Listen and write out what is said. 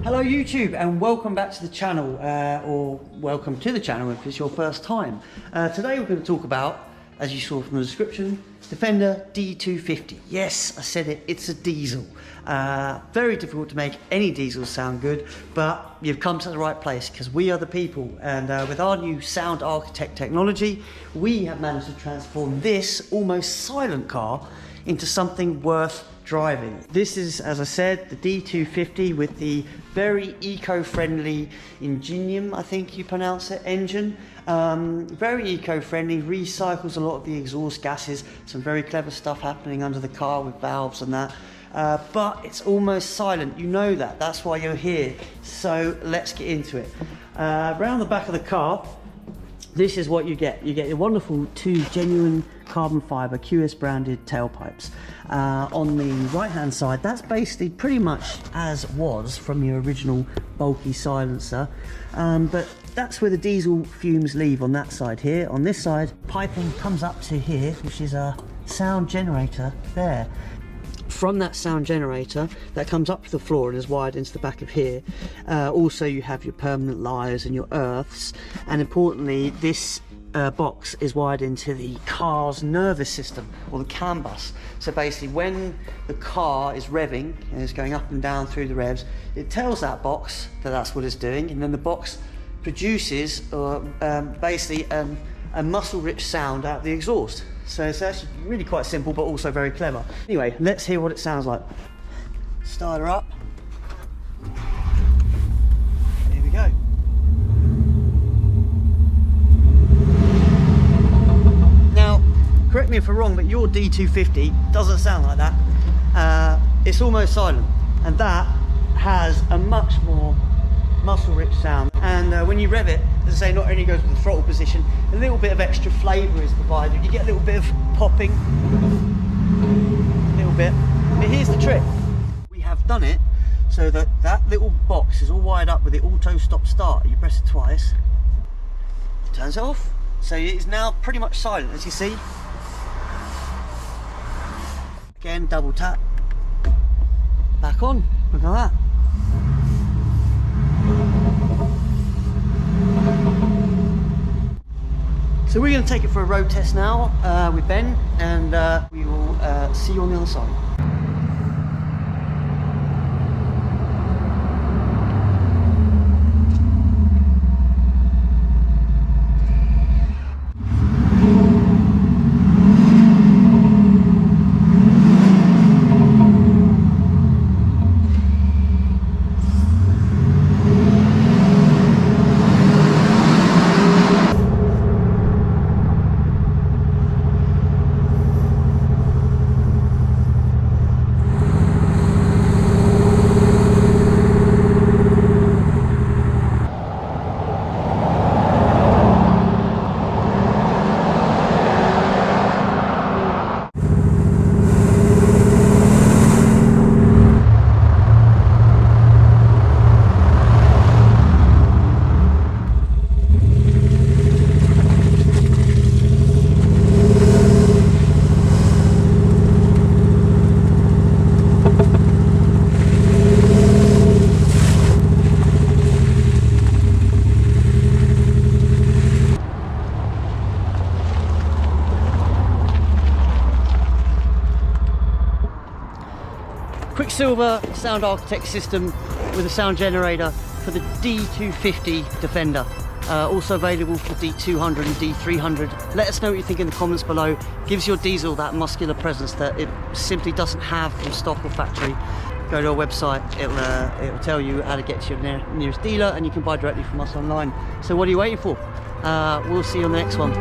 Hello YouTube and welcome back to the channel, or welcome to the channel if it's your first time. Today we're going to talk about, as you saw from the description, Defender D250. Yes, I said it, it's a diesel. Very difficult to make any diesel sound good, but you've come to the right place because we are the people, and with our new sound architect technology, we have managed to transform this almost silent car into something worth driving. This is, as I said, the D250 with the very eco-friendly Ingenium, I think you pronounce it, engine. Very eco-friendly, recycles a lot of the exhaust gases, some very clever stuff happening under the car with valves and that. But it's almost silent, you know that, that's why you're here. So let's get into it. Around the back of the car, this is what you get. You get your wonderful two genuine carbon fibre QS branded tailpipes. On the right hand side, that's basically pretty much as was from your original bulky silencer, but that's where the diesel fumes leave on that side here. On this side, piping comes up to here, which is a sound generator there. From that sound generator that comes up to the floor and is wired into the back of here, also you have your permanent lyres and your earths, and importantly this box is wired into the car's nervous system, or the CAN bus. So basically when the car is revving and it's going up and down through the revs, it tells that box that that's what it's doing, and then the box produces basically a muscle-rich sound out the exhaust. So it's actually really quite simple, but also very clever. Anyway, let's hear what it sounds like. Start her up. Here we go. Now, correct me if I'm wrong, but your D250 doesn't sound like that. It's almost silent, and that has a much more muscle-rich sound. And when you rev it, as I say, not only goes with the throttle position, a little bit of extra flavour is provided. You get a little bit of popping, a little bit. But here's the trick. We have done it so that that little box is all wired up with the auto stop start. You press it twice, it turns it off. So it is now pretty much silent, as you see. Again, double tap, back on, look at that. So we're going to take it for a road test now with Ben, and we will see you on the other side. Quicksilver sound architect system with a sound generator for the D250 Defender. Also available for D200 and D300. Let us know what you think in the comments below. Gives your diesel that muscular presence that it simply doesn't have from stock or factory. Go to our website, it'll tell you how to get to your nearest dealer, and you can buy directly from us online. So what are you waiting for? We'll see you on the next one.